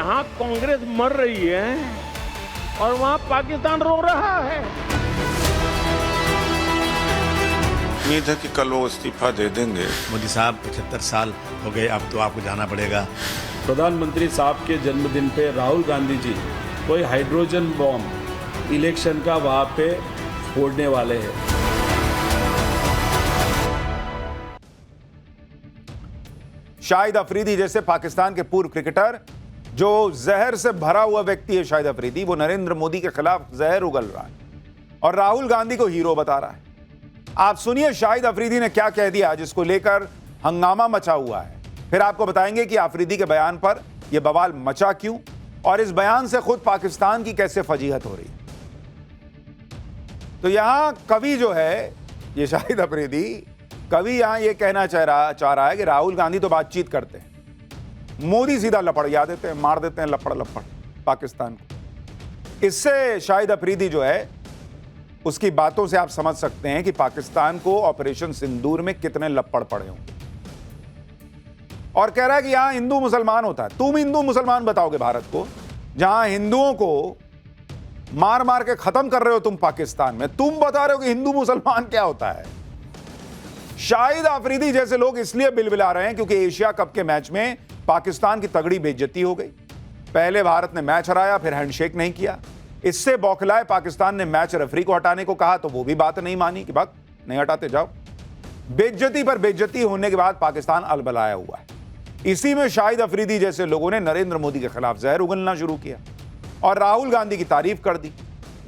यहाँ कांग्रेस मर रही है और वहाँ पाकिस्तान रो रहा है। उम्मीद है कि कल वो इस्तीफा दे देंगे। मोदी साहब 75 साल हो गए, अब तो आपको जाना पड़ेगा। प्रधानमंत्री साहब के जन्मदिन पे राहुल गांधी जी कोई हाइड्रोजन बॉम्ब इलेक्शन का वहां पे फोड़ने वाले हैं। शाहिद अफरीदी जैसे पाकिस्तान के पूर्व क्रिकेटर, जो जहर से भरा हुआ व्यक्ति है शाहिद अफरीदी, वो नरेंद्र मोदी के खिलाफ जहर उगल रहा है और राहुल गांधी को हीरो बता रहा है। आप सुनिए शाहिद अफरीदी ने क्या कह दिया, जिसको लेकर हंगामा मचा हुआ है। फिर आपको बताएंगे कि अफरीदी के बयान पर यह बवाल मचा क्यों और इस बयान से खुद पाकिस्तान की कैसे फजीहत हो रही है। तो यहां कवि जो है, ये शाहिद अफरीदी कवि यहां ये कहना चाह रहा है कि राहुल गांधी तो बातचीत करते हैं, मोदी सीधा लपड़िया देते हैं, मार देते हैं लपड़ पाकिस्तान को। इससे शाहिद अफरीदी जो है, उसकी बातों से आप समझ सकते हैं कि पाकिस्तान को ऑपरेशन सिंदूर में कितने लपड़ पड़े होंगे। और कह रहा है कि यहां हिंदू मुसलमान होता है। तुम हिंदू मुसलमान बताओगे भारत को, जहां हिंदुओं को मार मार के खत्म कर रहे हो तुम पाकिस्तान में, तुम बता रहे हो कि हिंदू मुसलमान क्या होता है। शाहिद अफरीदी जैसे लोग इसलिए बिलबिला रहे हैं क्योंकि एशिया कप के मैच में पाकिस्तान की तगड़ी बेइज्जती हो गई। पहले भारत ने मैच हराया, फिर हैंडशेक नहीं किया। इससे बौखलाए पाकिस्तान ने मैच रेफरी को हटाने को कहा तो वो भी बात नहीं मानी कि भाग नहीं हटाते जाओ। बेइज्जती पर बेइज्जती होने के बाद पाकिस्तान अलबलाया हुआ है। इसी में शाहिद अफरीदी जैसे लोगों ने नरेंद्र मोदी के खिलाफ जहर उगलना शुरू किया और राहुल गांधी की तारीफ कर दी।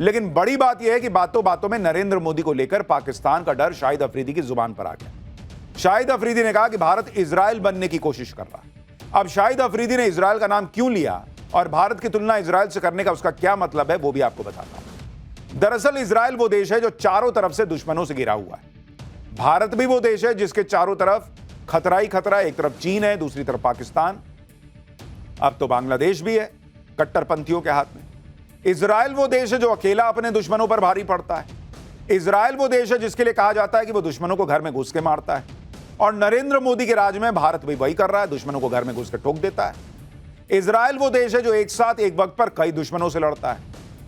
लेकिन बड़ी बात यह है कि बातों बातों में नरेंद्र मोदी को लेकर पाकिस्तान का डर शाहिद अफरीदी की जुबान पर आ गया। शाहिद अफरीदी ने कहा कि भारत इजराइल बनने की कोशिश कर रहा है। अब शाहिद अफरीदी ने इजराइल का नाम क्यों लिया और भारत की तुलना इजराइल से करने का उसका क्या मतलब है, वो भी आपको बताता हूं। दरअसल इजराइल वो देश है जो चारों तरफ से दुश्मनों से घिरा हुआ है। भारत भी वो देश है जिसके चारों तरफ खतरा ही खतरा है। एक तरफ चीन है, दूसरी तरफ पाकिस्तान, अब तो बांग्लादेश भी है कट्टरपंथियों के हाथ में। इजराइल वो देश है जो अकेला अपने दुश्मनों पर भारी पड़ता है। इजराइल वो देश है जिसके लिए कहा जाता है कि वो दुश्मनों को घर में घुस के मारता है। और नरेंद्र मोदी के राज में भारत भी वही कर रहा है, दुश्मनों को घर में घुस के ठोक देता है। इजराइल वो देश है जो एक साथ एक वक्त पर कई दुश्मनों से लड़ता है।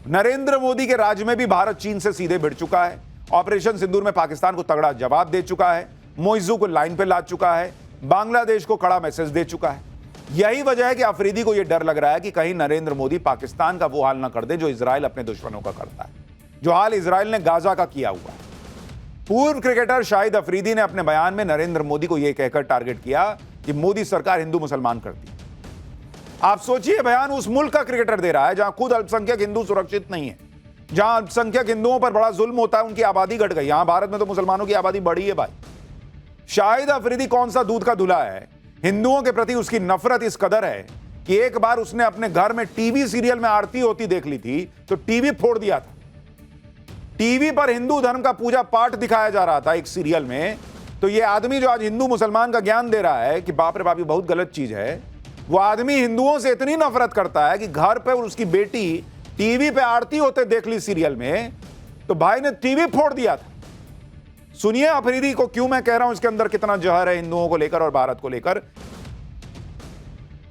नरेंद्र मोदी के राज में भी भारत चीन से सीधे भिड़ चुका है। ऑपरेशन सिंदूर में पाकिस्तान को तगड़ा जवाब दे चुका है, मोइजू को लाइन पे ला चुका है, बांग्लादेश को कड़ा मैसेज दे चुका है। यही वजह है कि अफरीदी को यह डर लग रहा है कि कहीं नरेंद्र मोदी पाकिस्तान का वो हाल ना कर दे जो इजराइल अपने दुश्मनों का करता है, जो हाल इजराइल ने गाजा का किया हुआ है। पूर्व क्रिकेटर शाहिद अफरीदी ने अपने बयान में नरेंद्र मोदी को यह कहकर टारगेट किया कि मोदी सरकार हिंदू मुसलमान करती है। आप सोचिए, बयान उस मुल्क का क्रिकेटर दे रहा है जहां खुद अल्पसंख्यक हिंदू सुरक्षित नहीं है, जहां अल्पसंख्यक हिंदुओं पर बड़ा जुल्म होता है, उनकी आबादी घट गई। यहां भारत में तो मुसलमानों की आबादी बढ़ी है भाई। शाहिद अफरीदी कौन सा दूध का धुला है। हिंदुओं के प्रति उसकी नफरत इस कदर है कि एक बार उसने अपने घर में टीवी सीरियल में आरती होती देख ली थी तो टीवी फोड़ दिया था। टीवी पर हिंदू धर्म का पूजा पाठ दिखाया जा रहा था एक सीरियल में। तो ये आदमी जो आज हिंदू मुसलमान का ज्ञान दे रहा है कि बाप रे बाप ये बहुत गलत चीज है, वो आदमी हिंदुओं से इतनी नफरत करता है कि घर पे उसकी बेटी टीवी पे आरती होते देख ली सीरियल में तो भाई ने टीवी फोड़ दिया था। सुनिए अफरीदी को क्यों मैं कह रहा हूं इसके अंदर कितना जहर है हिंदुओं को लेकर और भारत को लेकर।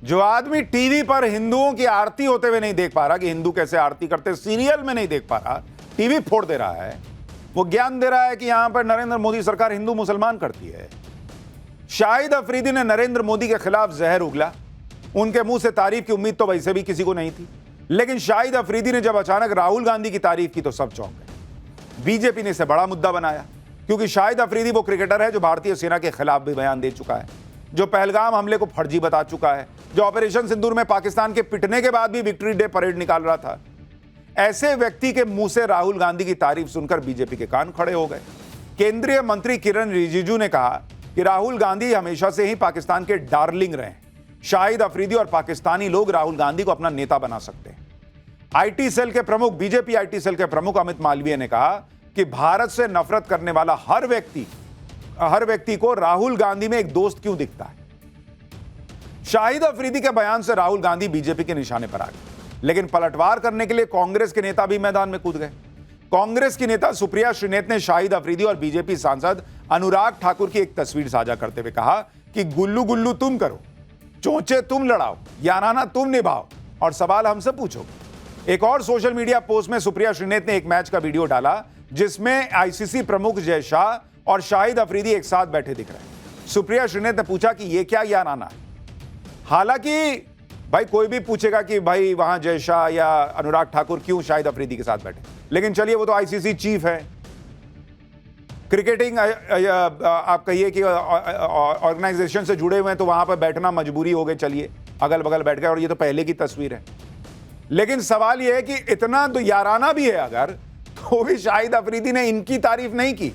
जो आदमी टीवी पर हिंदुओं की आरती होते हुए नहीं देख पा रहा कि हिंदू कैसे आरती करते, सीरियल में नहीं देख पा रहा, टीवी फोड़ दे रहा है, वो ज्ञान दे रहा है कि यहां पर नरेंद्र मोदी सरकार हिंदू मुसलमान करती है। शाहिद अफरीदी ने नरेंद्र मोदी के खिलाफ जहर उगला। उनके मुंह से तारीफ की उम्मीद तो वैसे भी किसी को नहीं थी, लेकिन शाहिद अफरीदी ने जब अचानक राहुल गांधी की तारीफ की तो सब चौंक गए। बीजेपी ने इसे बड़ा मुद्दा बनाया क्योंकि शाहिद अफरीदी वो क्रिकेटर है जो भारतीय सेना के खिलाफ भी बयान दे चुका है, जो पहलगाम हमले को फर्जी बता चुका है, जो ऑपरेशन सिंदूर में पाकिस्तान के पिटने के बाद भी विक्ट्री डे परेड निकाल रहा था। ऐसे व्यक्ति के मुंह से राहुल गांधी की तारीफ सुनकर बीजेपी के कान खड़े हो गए। केंद्रीय मंत्री किरण रिजिजू ने कहा कि राहुल गांधी हमेशा से ही पाकिस्तान के डार्लिंग रहे। शाहिद अफरीदी और पाकिस्तानी लोग राहुल गांधी को अपना नेता बना सकते हैं। आईटी सेल के प्रमुख, बीजेपी आईटी सेल के प्रमुख अमित मालवीय ने कहा कि भारत से नफरत करने वाला हर व्यक्ति को राहुल गांधी में एक दोस्त क्यों दिखता है। शाहिद अफरीदी के बयान से राहुल गांधी बीजेपी के निशाने पर आ गए, लेकिन पलटवार करने के लिए कांग्रेस के नेता भी मैदान में कूद गए। कांग्रेस की नेता सुप्रिया श्रीनेत ने शाहिद अफरीदी और बीजेपी सांसद अनुराग ठाकुर की एक तस्वीर साझा करते हुए कहा कि गुल्लू गुल्लू तुम करो, चोंचे तुम लड़ाओ, याराना तुम निभाओ, और सवाल हमसे पूछोगे। एक और सोशल मीडिया पोस्ट में सुप्रिया श्रीनेत ने एक मैच का वीडियो डाला जिसमें आईसीसी प्रमुख जय शाह और शाहिद अफरीदी एक साथ बैठे दिख रहे हैं। सुप्रिया श्रीनेत ने पूछा कि ये क्या याराना है। हालांकि भाई कोई भी पूछेगा कि भाई वहां जय शाह या अनुराग ठाकुर क्यों शाहिद अफरीदी के साथ बैठे, लेकिन चलिए वो तो आईसीसी चीफ है, क्रिकेटिंग आप कहिए कि ऑर्गेनाइजेशन से जुड़े हुए हैं तो वहां पर बैठना मजबूरी हो गई, चलिए अगल बगल बैठ गए, और ये तो पहले की तस्वीर है। लेकिन सवाल यह है कि इतना तो याराना भी है अगर, तो भी शाहिद अफरीदी ने इनकी तारीफ नहीं की,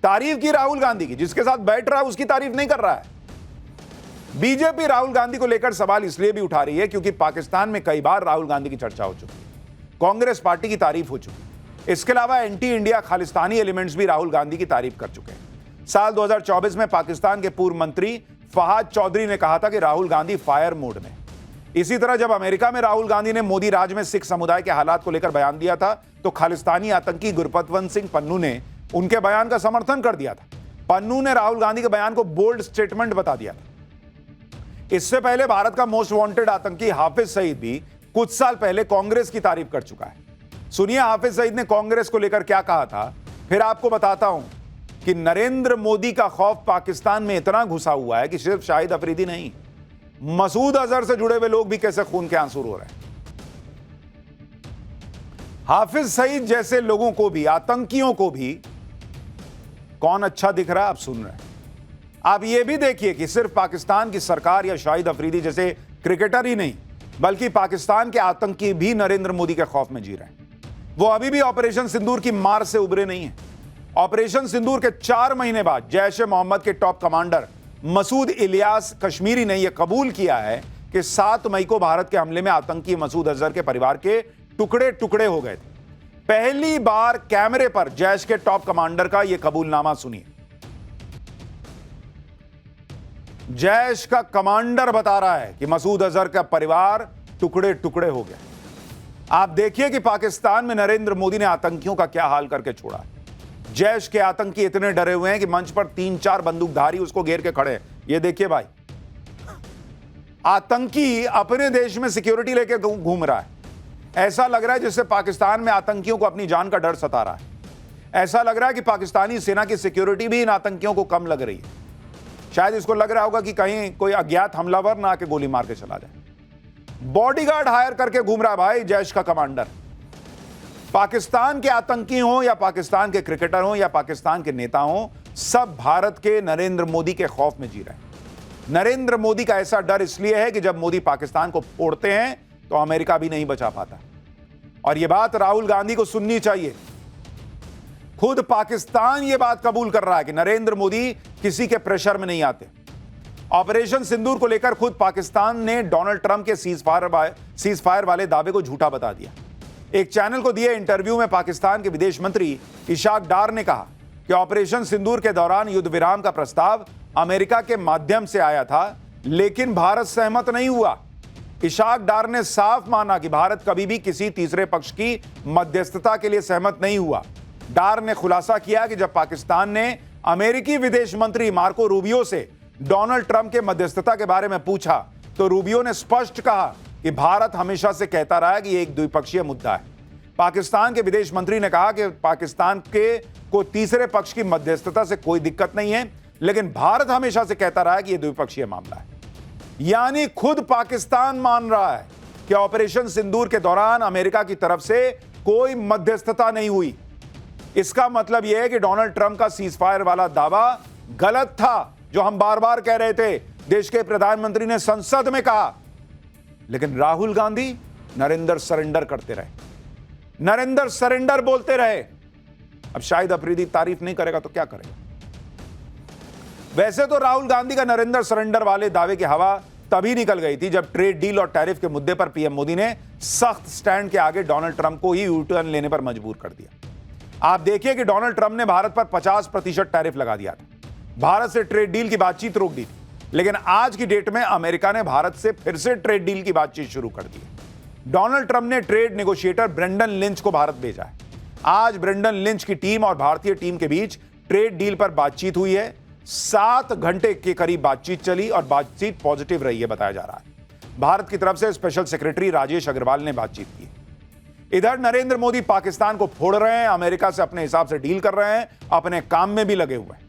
तारीफ की राहुल गांधी की। जिसके साथ बैठ रहा है उसकी तारीफ नहीं कर रहा है। बीजेपी राहुल गांधी को लेकर सवाल इसलिए भी उठा रही है क्योंकि पाकिस्तान में कई बार राहुल गांधी की चर्चा हो चुकी है, कांग्रेस पार्टी की तारीफ हो चुकी है। इसके अलावा एंटी इंडिया खालिस्तानी एलिमेंट्स भी राहुल गांधी की तारीफ कर चुके हैं। साल 2024 में पाकिस्तान के पूर्व मंत्री फहाद चौधरी ने कहा था कि राहुल गांधी फायर मोड में। इसी तरह जब अमेरिका में राहुल गांधी ने मोदी राज में सिख समुदाय के हालात को लेकर बयान दिया था तो खालिस्तानी आतंकी गुरपतवंत सिंह पन्नू ने उनके बयान का समर्थन कर दिया था। पन्नू ने राहुल गांधी के बयान को बोल्ड स्टेटमेंट बता दिया था। इससे पहले भारत का मोस्ट वांटेड आतंकी हाफिज सईद भी कुछ साल पहले कांग्रेस की तारीफ कर चुका है। सुनिए हाफिज सईद ने कांग्रेस को लेकर क्या कहा था, फिर आपको बताता हूं कि नरेंद्र मोदी का खौफ पाकिस्तान में इतना घुसा हुआ है कि सिर्फ शाहिद अफरीदी नहीं, मसूद अजहर से जुड़े हुए लोग भी कैसे खून के आंसू रो रहे हैं। हाफिज सईद जैसे लोगों को भी, आतंकियों को भी कौन अच्छा दिख रहा है, आप सुन रहे हैं। आप ये भी देखिए कि सिर्फ पाकिस्तान की सरकार या शाहिद अफरीदी जैसे क्रिकेटर ही नहीं, बल्कि पाकिस्तान के आतंकी भी नरेंद्र मोदी के खौफ में जी रहे हैं। वो अभी भी ऑपरेशन सिंदूर की मार से उबरे नहीं है। ऑपरेशन सिंदूर के 4 महीने बाद जैश ए मोहम्मद के टॉप कमांडर मसूद इलियास कश्मीरी ने यह कबूल किया है कि 7 मई को भारत के हमले में आतंकी मसूद अजहर के परिवार के टुकड़े टुकड़े हो गए थे। पहली बार कैमरे पर जैश के टॉप कमांडर का यह कबूलनामा सुनिए। जैश का कमांडर बता रहा है कि मसूद अजहर का परिवार टुकड़े टुकड़े हो गया। आप देखिए कि पाकिस्तान में नरेंद्र मोदी ने आतंकियों का क्या हाल करके छोड़ा। जैश के आतंकी इतने डरे हुए हैं कि मंच पर 3-4 बंदूकधारी उसको घेर के खड़े हैं। ये देखिए भाई, आतंकी अपने देश में सिक्योरिटी लेके घूम रहा है। ऐसा लग रहा है जैसे पाकिस्तान में आतंकियों को अपनी जान का डर सता रहा है। ऐसा लग रहा है कि पाकिस्तानी सेना की सिक्योरिटी भी इन आतंकियों को कम लग रही है। शायद इसको लग रहा होगा कि कहीं कोई अज्ञात हमलावर ना आके गोली मार के चला जाए। बॉडीगार्ड हायर करके घूम रहा है भाई जैश का कमांडर। पाकिस्तान के आतंकी हों या पाकिस्तान के क्रिकेटर हों या पाकिस्तान के नेता हों, सब भारत के नरेंद्र मोदी के खौफ में जी रहे हैं। नरेंद्र मोदी का ऐसा डर इसलिए है कि जब मोदी पाकिस्तान को फोड़ते हैं तो अमेरिका भी नहीं बचा पाता। और यह बात राहुल गांधी को सुननी चाहिए। खुद पाकिस्तान यह बात कबूल कर रहा है कि नरेंद्र मोदी किसी के प्रेशर में नहीं आते। ऑपरेशन सिंदूर को लेकर खुद पाकिस्तान ने डोनाल्ड ट्रंप के सीज फायर वाले दावे को झूठा बता दिया। एक चैनल को दिए इंटरव्यू में पाकिस्तान के विदेश मंत्री इशाक डार ने कहा कि ऑपरेशन सिंदूर के दौरान युद्ध विराम का प्रस्ताव अमेरिका के माध्यम से आया था, लेकिन भारत सहमत नहीं हुआ। इशाक डार ने साफ माना कि भारत कभी भी किसी तीसरे पक्ष की मध्यस्थता के लिए सहमत नहीं हुआ। डार ने खुलासा किया कि जब पाकिस्तान ने अमेरिकी विदेश मंत्री मार्को रूबियो से डोनाल्ड ट्रंप के मध्यस्थता के बारे में पूछा तो रूबियो ने स्पष्ट कहा कि भारत हमेशा से कहता रहा है कि यह एक द्विपक्षीय मुद्दा है। पाकिस्तान के विदेश मंत्री ने कहा कि पाकिस्तान को तीसरे पक्ष की मध्यस्थता से कोई दिक्कत नहीं है, लेकिन भारत हमेशा से कहता रहा है कि यह द्विपक्षीय मामला है। यानी खुद पाकिस्तान मान रहा है कि ऑपरेशन सिंदूर के दौरान अमेरिका की तरफ से कोई मध्यस्थता नहीं हुई। इसका मतलब यह है कि डोनाल्ड ट्रंप का सीज फायर वाला दावा गलत था, जो हम बार बार कह रहे थे। देश के प्रधानमंत्री ने संसद में कहा, लेकिन राहुल गांधी नरेंद्र सरेंडर करते रहे, नरेंद्र सरेंडर बोलते रहे। अब शाहिद अफरीदी तारीफ नहीं करेगा तो क्या करेगा। वैसे तो राहुल गांधी का नरेंद्र सरेंडर वाले दावे की हवा तभी निकल गई थी जब ट्रेड डील और टैरिफ के मुद्दे पर पीएम मोदी ने सख्त स्टैंड के आगे डोनाल्ड ट्रंप को ही यू टर्न लेने पर मजबूर कर दिया। आप देखिए कि डोनाल्ड ट्रंप ने भारत पर 50% टैरिफ लगा दिया था, भारत से ट्रेड डील की बातचीत रोक दी थी, लेकिन आज की डेट में अमेरिका ने भारत से फिर से ट्रेड डील की बातचीत शुरू कर दी है। डोनाल्ड ट्रंप ने ट्रेड नेगोशिएटर ब्रेंडन लिंच को भारत भेजा है। आज ब्रेंडन लिंच की टीम और भारतीय टीम के बीच ट्रेड डील पर बातचीत हुई है। 7 घंटे के करीब बातचीत चली और बातचीत पॉजिटिव रही है बताया जा रहा है। भारत की तरफ से स्पेशल सेक्रेटरी राजेश अग्रवाल ने बातचीत की। इधर नरेंद्र मोदी पाकिस्तान को फोड़ रहे हैं, अमेरिका से अपने हिसाब से डील कर रहे हैं, अपने काम में भी लगे हुए हैं।